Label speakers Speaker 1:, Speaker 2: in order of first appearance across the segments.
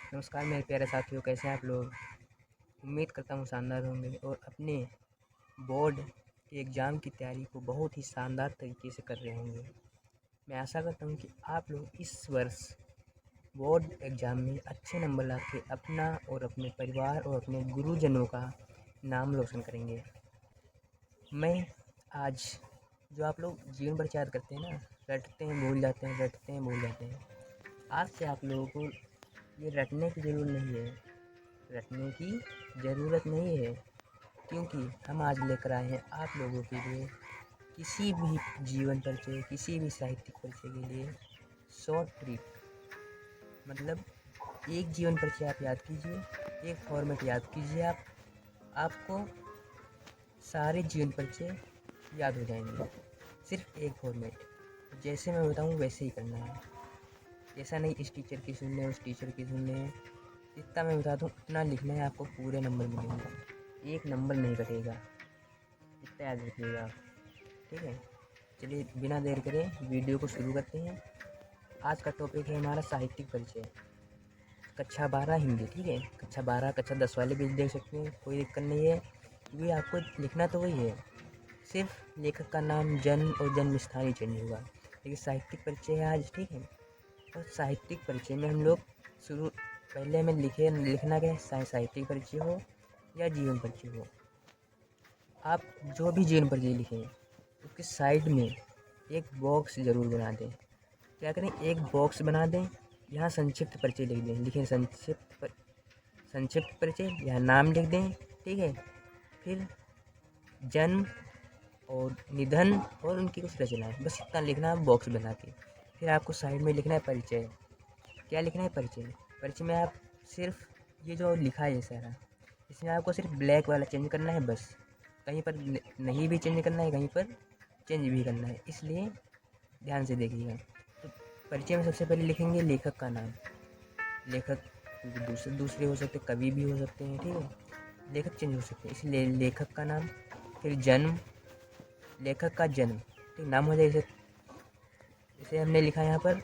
Speaker 1: नमस्कार मेरे प्यारे साथियों, कैसे हैं आप लोग। उम्मीद करता हूँ शानदार होंगे और अपने बोर्ड के एग्ज़ाम की तैयारी को बहुत ही शानदार तरीके से कर रहे होंगे। मैं आशा करता हूँ कि आप लोग इस वर्ष बोर्ड एग्ज़ाम में अच्छे नंबर ला के अपना और अपने परिवार और अपने गुरुजनों का नाम रोशन करेंगे। मैं आज जो आप लोग जीवन भर याद करते हैं ना, रटते हैं भूल जाते हैं, रटते हैं भूल जाते हैं, आज से आप लोगों को ये रटने की ज़रूरत नहीं है, रटने की ज़रूरत नहीं है, क्योंकि हम आज लेकर आए हैं आप लोगों के लिए किसी भी जीवन परिचय, किसी भी साहित्यिक परिचय के लिए शॉर्ट ट्रिक। मतलब एक जीवन परिचय आप याद कीजिए, एक फॉर्मेट याद कीजिए, आपको सारे जीवन परिचय याद हो जाएंगे। सिर्फ एक फॉर्मेट, जैसे मैं बताऊँ वैसे ही करना है। ऐसा नहीं इस टीचर की सुनने उस टीचर की सुनने, जितना मैं बता दूँ उतना लिखना है, आपको पूरे नंबर मिलेंगे, एक नंबर नहीं कटेगा, इतना याद रखिएगा आप। ठीक है, चलिए बिना देर करे वीडियो को शुरू करते हैं। आज का टॉपिक है हमारा साहित्यिक परिचय, कक्षा 12 हिंदी। ठीक है, कक्षा 12 कक्षा 10 वाले भी देख सकते हैं, कोई दिक्कत नहीं है, क्योंकि आपको लिखना तो वही है, सिर्फ लेखक का नाम, जन्म और जन्म स्थान ही चेंज होगा। लेकिन साहित्यिक परिचय है आज। ठीक है, और साहित्यिक परिचय में हम लोग शुरू, पहले हमें लिखना क्या है, साहित्यिक परिचय हो या जीवन परिचय हो, आप जो भी जीवन परिचय लिखें उसके साइड में एक बॉक्स ज़रूर बना दें। क्या करें, एक बॉक्स बना दें, यहाँ संक्षिप्त परिचय लिख दें, लिखें संक्षिप्त परिचय, यहाँ नाम लिख दें। ठीक है, फिर जन्म और निधन और उनकी कुछ रचनाएं, बस इतना लिखना है बॉक्स बना के। फिर आपको साइड में लिखना है परिचय। क्या लिखना है, परिचय। परिचय में आप सिर्फ ये जो लिखा है सारा, इसमें आपको सिर्फ ब्लैक वाला चेंज करना है बस, कहीं पर नहीं भी चेंज करना है, कहीं पर चेंज भी करना है, इसलिए ध्यान से देखिएगा। तो परिचय में सबसे पहले लिखेंगे लेखक का नाम। लेखक दूसरे हो सकते, कवि भी हो सकते हैं। ठीक है, लेखक चेंज हो सकते हैं, इसलिए लेखक का नाम। फिर जन्म, लेखक का जन्म। ठीक, नाम हो जाए इसे हमने लिखा यहाँ पर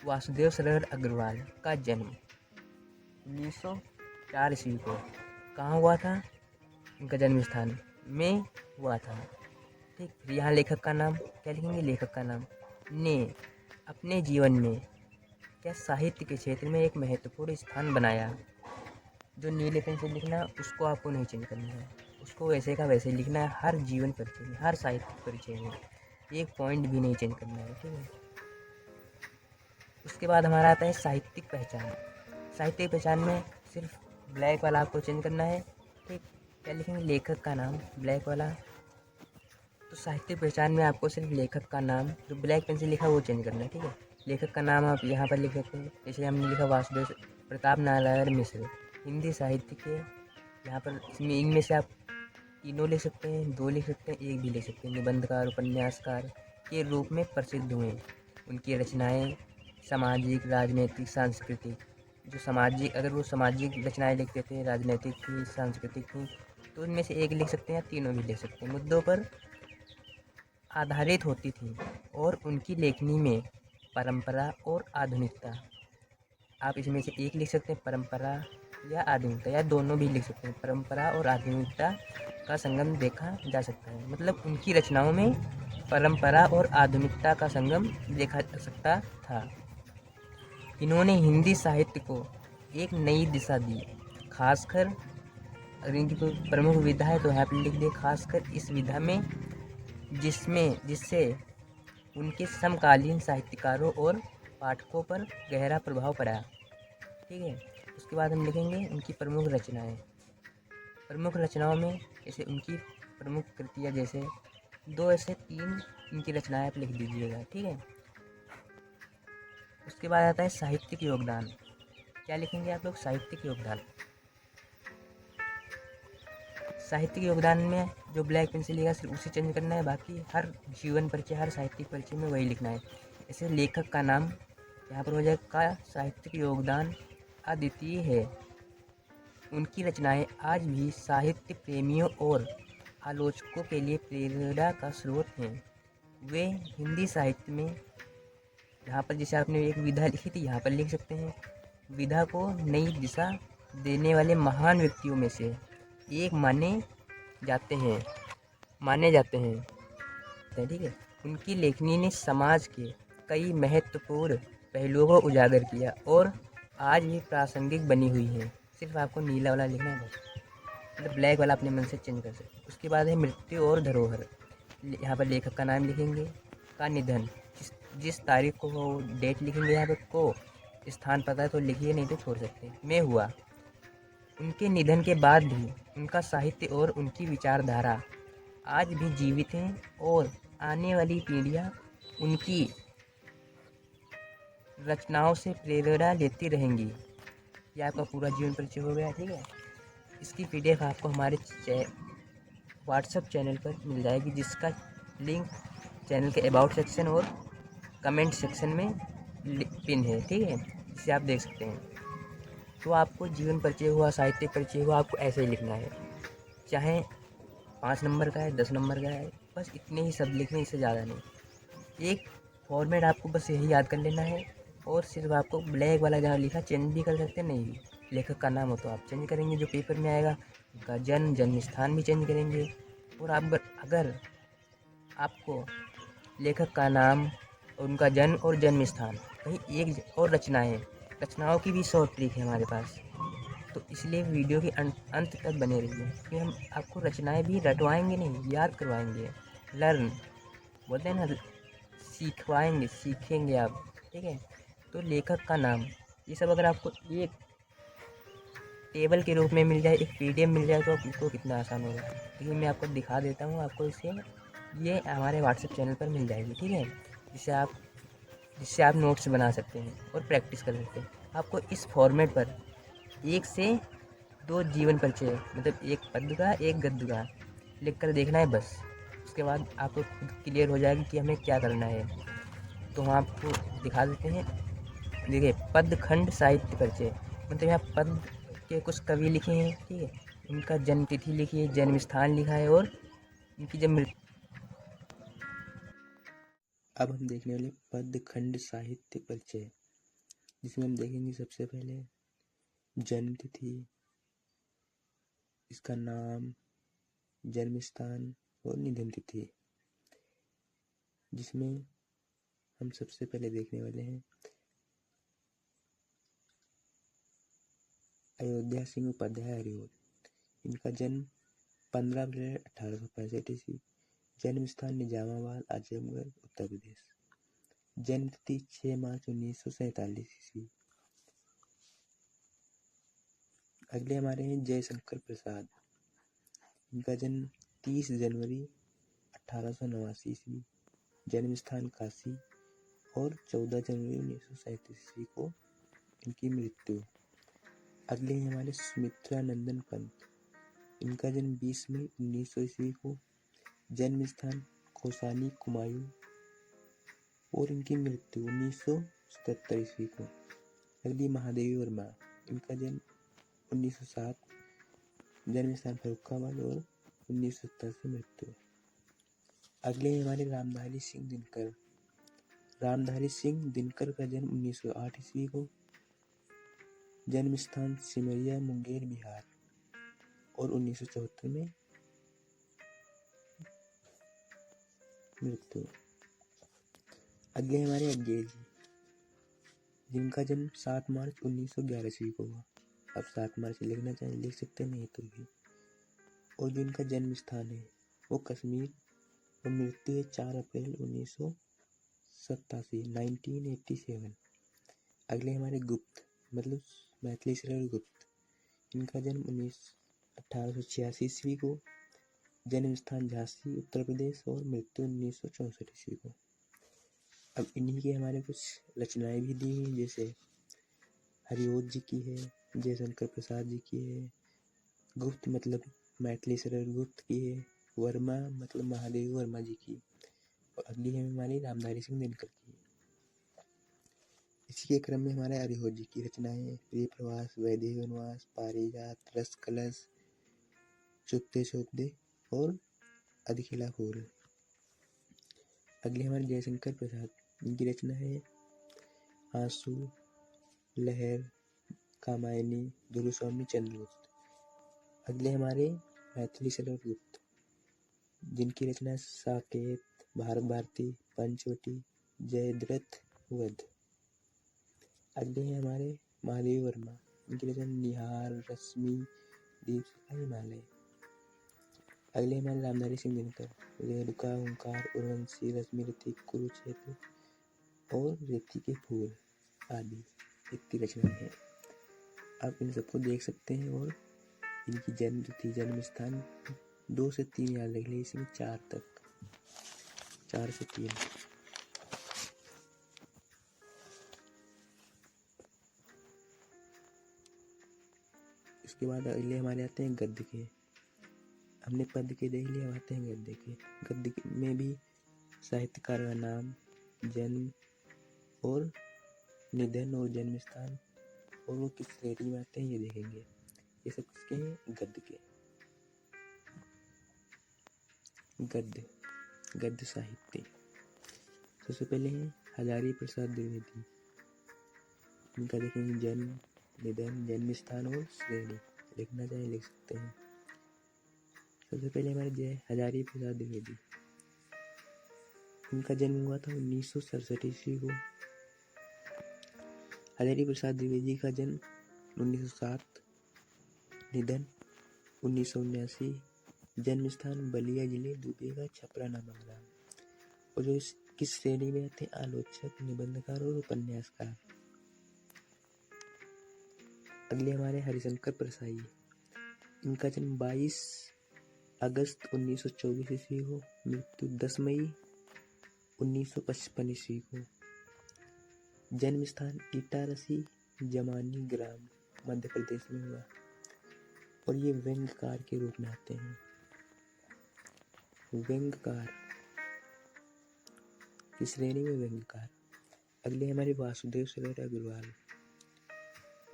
Speaker 1: वासुदेव सरर अग्रवाल का जन्म 1904 ईस्वी को। कहाँ हुआ था, उनका जन्म स्थान में हुआ था। ठीक, फिर यहाँ लेखक का नाम, क्या लिखेंगे, लेखक का नाम। ने अपने जीवन में क्या साहित्य के क्षेत्र में एक महत्वपूर्ण स्थान बनाया। जो नीले पेन से लिखना है उसको आपको नहीं चेंज करना है, उसको वैसे का वैसे लिखना है, हर जीवन परिचय में, हर साहित्यिक परिचय में एक पॉइंट भी नहीं चेंज करना है। ठीक है, उसके बाद हमारा आता है साहित्यिक पहचान। साहित्यिक पहचान में सिर्फ ब्लैक वाला आपको चेंज करना है। ठीक, क्या लिखेंगे, लेखक का नाम, ब्लैक वाला। तो साहित्यिक पहचान में आपको सिर्फ लेखक का नाम, जो ब्लैक पेन से लिखा वो चेंज करना है। ठीक है, लेखक का नाम आप यहाँ पर लिख सकते हैं, जैसे हमने लिखा वासुदेव प्रताप नारायण मिश्र, हिंदी साहित्य के। यहाँ पर इसमें इनमें से आप तीनों लिख सकते हैं, दो लिख सकते हैं, एक भी लिख सकते हैं। निबंधकार, उपन्यासकार के रूप में प्रसिद्ध हुए। उनकी रचनाएं सामाजिक, राजनीतिक, सांस्कृतिक, जो सामाजिक, अगर वो सामाजिक रचनाएं लिखते थे, राजनीतिक थी, सांस्कृतिक थी, तो उनमें से एक लिख सकते हैं या तीनों भी लिख सकते हैं। मुद्दों पर आधारित होती थी और उनकी लेखनी में परंपरा और आधुनिकता, आप इसमें से एक लिख सकते हैं, परंपरा या आधुनिकता, या दोनों भी लिख सकते हैं, परंपरा और आधुनिकता का संगम देखा जा सकता है। मतलब उनकी रचनाओं में परंपरा और आधुनिकता का संगम देखा जा सकता था। इन्होंने हिंदी साहित्य को एक नई दिशा दी, खासकर अगर इनकी कोई प्रमुख विधा है तो यहाँ पर लिख दे, खासकर इस विधा में जिससे उनके समकालीन साहित्यकारों और पाठकों पर गहरा प्रभाव पड़ा। ठीक है, उसके बाद हम लिखेंगे उनकी प्रमुख रचनाएं। प्रमुख रचनाओं में जैसे उनकी प्रमुख कृतियाँ, जैसे दो ऐसे तीन इनकी रचनाएं आप लिख दीजिएगा। ठीक है, उसके बाद आता है साहित्यिक योगदान। क्या लिखेंगे आप लोग, साहित्यिक योगदान। साहित्यिक योगदान में जो ब्लैक पेन से लिखा सिर्फ उसे चेंज करना है, बाकी हर जीवन परिचय, हर साहित्यिक परिचय में वही लिखना है। जैसे लेखक का नाम यहाँ पर हो जाएगा, का साहित्यिक योगदान अद्वितीय है। उनकी रचनाएं आज भी साहित्य प्रेमियों और आलोचकों के लिए प्रेरणा का स्रोत हैं। वे हिंदी साहित्य में, यहाँ पर जैसे आपने एक विधा लिखी थी यहाँ पर लिख सकते हैं, विधा को नई दिशा देने वाले महान व्यक्तियों में से एक जाते हैं माने जाते हैं। ठीक है। उनकी लेखनी ने समाज के कई महत्वपूर्ण पहलुओं को उजागर किया और आज भी प्रासंगिक बनी हुई है। सिर्फ आपको नीला वाला लिखना है बस, मतलब ब्लैक वाला अपने मन से चेंज कर सकते। उसके बाद है मृत्यु और धरोहर। यहाँ पर लेखक का नाम लिखेंगे, का निधन, जिस तारीख को वो डेट लिखेंगे यहाँ पर, को स्थान पता है तो लिखिए, नहीं तो छोड़ सकते हैं, में हुआ। उनके निधन के बाद भी उनका साहित्य और उनकी विचारधारा आज भी जीवित हैं और आने वाली पीढ़ियाँ उनकी रचनाओं से प्रेरणा लेती रहेंगी। ये आपका पूरा जीवन परिचय हो गया। ठीक है। इसकी पीडीएफ आपको हमारे व्हाट्सएप चैनल पर मिल जाएगी, जिसका लिंक चैनल के अबाउट सेक्शन और कमेंट सेक्शन में पिन है। ठीक है, इसे आप देख सकते हैं। तो आपको जीवन परिचय हुआ, साहित्यिक परिचय हुआ, आपको ऐसे ही लिखना है, चाहे 5 नंबर का है, 10 नंबर का है, बस इतने ही शब्द लिखने, इससे ज़्यादा नहीं। एक फॉर्मेट आपको बस यही याद कर लेना है और सिर्फ आपको ब्लैक वाला जहाँ लिखा चेंज भी कर सकते हैं, नहीं भी लेखक का नाम हो तो आप चेंज करेंगे, जो पेपर में आएगा उनका जन्म स्थान भी चेंज करेंगे। और आप अगर आपको लेखक का नाम और उनका जन्म और जन्म स्थान कहीं एक और रचनाओं की भी शॉर्ट ट्रिक है हमारे पास, तो इसलिए वीडियो के अंत तक बने रहिए, क्योंकि हम आपको रचनाएं भी रटवाएंगे नहीं, याद करवाएंगे। लर्न बोलते हैं ना, सीखवाएंगे, सीखेंगे आप। ठीक है। तो लेखक का नाम, ये सब अगर आपको एक टेबल के रूप में मिल जाए, एक पीडीएफ मिल जाए, तो आपको कितना आसान होगा। देखिए मैं आपको दिखा देता हूँ, आपको इसे ये हमारे व्हाट्सएप चैनल पर मिल जाएगी। ठीक है। जिससे आप नोट्स बना सकते हैं और प्रैक्टिस कर सकते हैं। आपको इस फॉर्मेट पर 1 से 2 जीवन परिचय, मतलब एक पद्य का एक गद्य का लिख कर देखना है बस। उसके बाद आपको खुद क्लियर हो जाएगी कि हमें क्या करना है। तो हम आपको दिखा देते हैं। देखिए, पद्य खंड साहित्य परिचय, मतलब यहाँ पद्य के कुछ कवि लिखे हैं। ठीक है। उनका जन्म तिथि लिखी है, जन्म स्थान लिखा है और उनकी जब मृत्यु। अब हम देखने वाले पद्य खंड साहित्य परिचय, जिसमें हम देखेंगे सबसे पहले जन्म तिथि, इसका नाम, जन्म स्थान और निधन तिथि, जिसमें हम सबसे पहले देखने वाले हैं अयोध्या सिंह उपाध्याय हरिऔध। इनका जन्म 15 अप्रैल 1865 ईस्वी, जन्म स्थान निजामाबाद आजमगढ़ उत्तर प्रदेश, जन्म तिथि 6 मार्च 1947 ईस्वी। अगले हमारे हैं जयशंकर प्रसाद। इनका जन्म 30 जनवरी 1889 ईस्वी, जन्म स्थान काशी और 14 जनवरी 1937 ईस्वी को इनकी मृत्यु। अगले हैं हमारे सुमित्रा नंदन पंत। इनका जन्म 20 मई 1900 ईस्वी को, जन्म स्थान खोसानी कुमायूं और इनकी मृत्यु 1977 ईस्वी को। अगली महादेवी वर्मा। इनका जन्म 1907, जन्म स्थान फर्रुखाबाद और 1970 से मृत्यु। अगले हमारे रामधारी सिंह दिनकर। रामधारी सिंह दिनकर का जन्म 1908 ईस्वी को, जन्म स्थान सिमरिया मुंगेर बिहार और 1974 में मृत्यु। अगले हमारे अज्ञे जी, जिनका जन्म 7 मार्च 1911 ईस्वी को हुआ। अब 7 मार्च लिखना चाहे लिख सकते, नहीं तो भी। और जो इनका जन्म स्थान है वो कश्मीर और मृत्यु है 4 अप्रैल 1987। अगले हमारे गुप्त, मतलब मैथिली शरण गुप्त। इनका जन्म 1886 ईस्वी को, जन्म स्थान झांसी उत्तर प्रदेश और मृत्यु 1964 ईस्वी को। अब इन्हीं के हमारे कुछ रचनाएं भी दी हैं, जैसे हरिऔध जी की है, जयशंकर प्रसाद जी की है, गुप्त मतलब मैथिली शरण गुप्त की है, वर्मा मतलब महादेवी वर्मा जी की, और अगली है हमारी रामधारी सिंह दिनकर की। इसी के क्रम में हमारे हरिऔध जी की रचनाएं हैं प्रिय प्रवास, वैदेही वनवास, पारिजात, रस कलश, चुपते चौपदे और अधखिला फूल। अगले हमारे जयशंकर प्रसाद, इनकी रचना है आंसू, लहर,
Speaker 2: कामायनी, गुरुस्वामी चंद्रगुप्त। अगले हमारे मैथिली शरद गुप्त, जिनकी रचना साकेत, भारत भारती, पंचवटी, जयद्रथ वध। अगले हैं हमारे महादेवी वर्मा, इनकी रचना निहार, रश्मि, दीपशिखा, हिमालय। अगले हमारे रामधारी सिंह दिनकर, रेणुका, ओंकार, उर्वशी, रश्मि ऋतिक, कुरुक्षेत्र और रेती के फूल आदि इतनी रचनाएं हैं। आप इन सबको देख सकते हैं और इनकी जन्म तिथि, जन्म स्थान 2 से 3 याद रख लीजिए, इसमें 4 तक, 4 से 3। इसके बाद अगले हमारे आते हैं गद्य के। हमने पद्य के देख लिया, आते हैं गद्य के। गद्य में भी साहित्यकार का नाम, जन्म और निधन और जन्म स्थान और वो किस श्रेणी में आते हैं ये देखेंगे। ये सब किसके हैं? गद्य के। गद्य, गद्य साहित्य। सबसे पहले हैं हजारी प्रसाद द्विवेदी, इनका देखेंगे जन्म, निधन, जन्म स्थान और श्रेणी। लिखना चाहे लिख सकते हैं। सबसे पहले हमारे जय हजारी प्रसाद द्विवेदी, इनका जन्म हुआ था 1967 ईस्वी को। हजारी प्रसाद द्विवेदी का जन्म 1907, निधन 1979, जन्म स्थान बलिया जिले दुबेगा छपरा नामक ग्राम। और जो किस श्रेणी में आते हैं? आलोचक, निबंधकार और उपन्यासकार। अगले हमारे हरिशंकर परसाई, इनका जन्म 22 अगस्त 1924 ईस्वी को, मृत्यु 10 मई 1955 ईस्वी को। जन्म स्थान इटारसी जमानी ग्राम मध्य प्रदेश में हुआ। और ये व्यंग्यकार के रूप में आते हैं। व्यंग्यकार की श्रेणी में व्यंग्यकार। अगले हमारे वासुदेव सरवर अग्रवाल।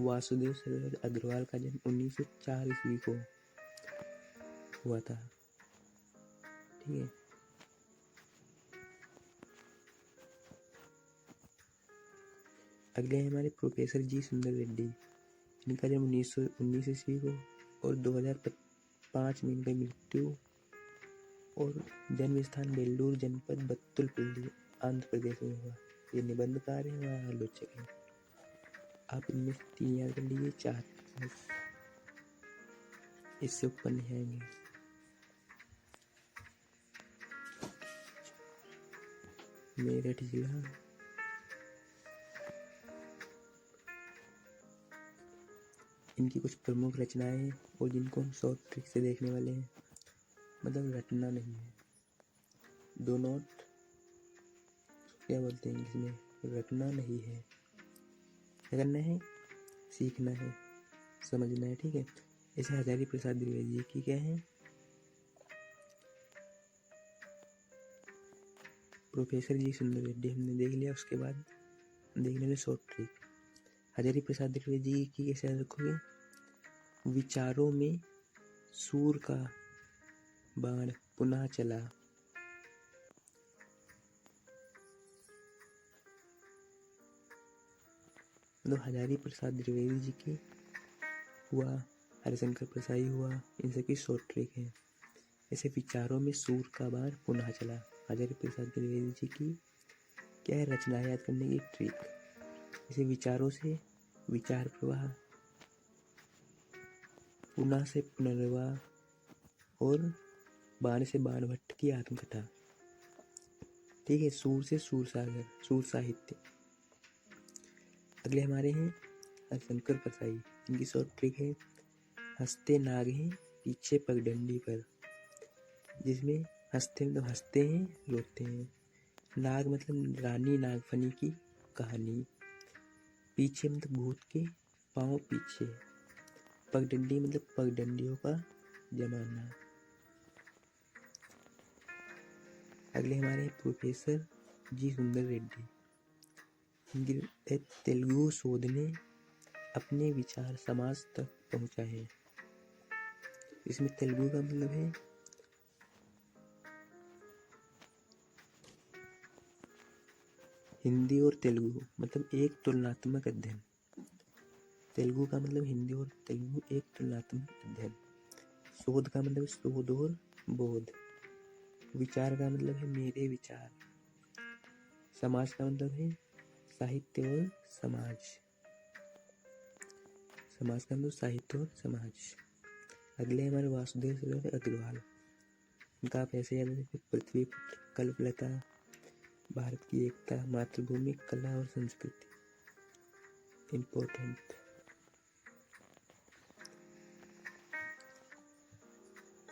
Speaker 2: वासुदेव सरवर अग्रवाल का जन्म 1904 ईस्वी को हुआ था। ठीक है। अगले हैं हमारे प्रोफेसर जी सुंदर रेड्डी, इनका जन्म 1919 ईस्वी को और 2005 में इनकी मृत्यु। और जन्म स्थान बेल्लूर जनपद बत्तुलपल्ली आंध्र प्रदेश में हुआ। ये निबंधकार हैं व आलोचक हैं। आप इनमें से 3 याद कर लीजिए, 4 इससे ऊपर नहीं आएंगे। मेरठ जिला, इनकी कुछ प्रमुख रचनाएं हैं और जिनको हम शॉर्ट ट्रिक से देखने वाले हैं, मतलब रटना नहीं है। डो नॉट, क्या बोलते हैं इसमें? रटना नहीं है। क्या करना है? सीखना है, समझना है। ठीक है। ऐसे हजारी प्रसाद द्विवेदी जी की क्या है? प्रोफेसर जी सुंदर रेड्डी हमने देख लिया। उसके बाद देखने में शॉर्ट ट्रिक। हजारी प्रसाद द्विवेदी जी की कैसे याद रखोगे? विचारों में सूर का बाण पुनः चला। मतलब हजारी प्रसाद द्विवेदी जी की हुआ, हरिशंकर परसाई हुआ, इन सबकी शॉर्ट ट्रिक है। ऐसे विचारों में सूर का बाण पुनः चला, हजारी प्रसाद द्विवेदी जी की क्या है? रचना याद करने की ट्रिक। इसे विचारों से विचार प्रवाह, पुनः से पुनर्वाह और बाण से बाणभट्ट की आत्मकथा। ठीक है। सूर से सूर सागर, सूर साहित्य। अगले हमारे हैं हरिशंकर परसाई, इनकी शॉर्ट ट्रिक है हंसते नाग हैं पीछे पगडंडी पर। जिसमें हंसते मतलब हंसते हैं, रोते हैं। नाग मतलब रानी नागफनी की कहानी। पीछे मतलब भूत के पांव पीछे। पगडंडी मतलब पगडंडियों का जमाना। अगले हमारे प्रोफेसर जी सुंदर रेड्डी, इनकी तेलुगु शोध ने अपने विचार समाज तक पहुंचाए। इसमें तेलुगु का मतलब है हिंदी और तेलुगु, मतलब एक तुलनात्मक अध्ययन। तेलुगु का मतलब हिंदी और तेलुगु एक तुलनात्मक अध्ययन। शोध का मतलब शोध और बोध। विचार का मतलब है मेरे विचार। समाज का मतलब है साहित्य और समाज। समाज का मतलब साहित्य और समाज। अगले हमारे वासुदेव सरवर अग्रवाल। उनका आप ऐसे याद रखें, पृथ्वी पुत्र, कल्पलता, भारत की एकता, मातृभूमि, कला और संस्कृति। इम्पोर्टेंट।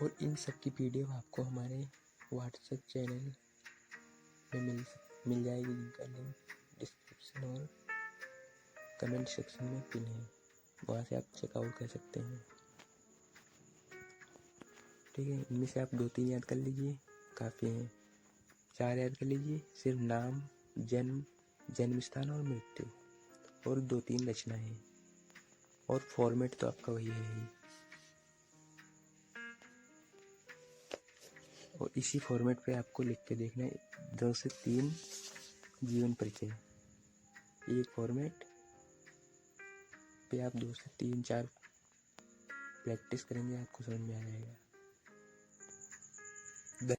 Speaker 2: और इन सब की पीडीएफ आपको हमारे व्हाट्सएप चैनल में मिल जाएगी, जिनका लिंक डिस्क्रिप्शन और कमेंट सेक्शन में पिन है, वहाँ से आप चेकआउट कर सकते हैं। ठीक है, इनमें से आप 2-3 याद कर लीजिए, काफ़ी हैं। 4 याद कर लीजिए, सिर्फ नाम, जन्म, जन्म स्थान और मृत्यु, और 2-3 रचनाएं। और फॉर्मेट तो आपका वही है ही। और इसी फॉर्मेट पे आपको लिख के देखना है 2 से 3 जीवन परिचय। एक फॉर्मेट पे आप 2 से 3-4 प्रैक्टिस करेंगे, आपको समझ में आ जाएगा।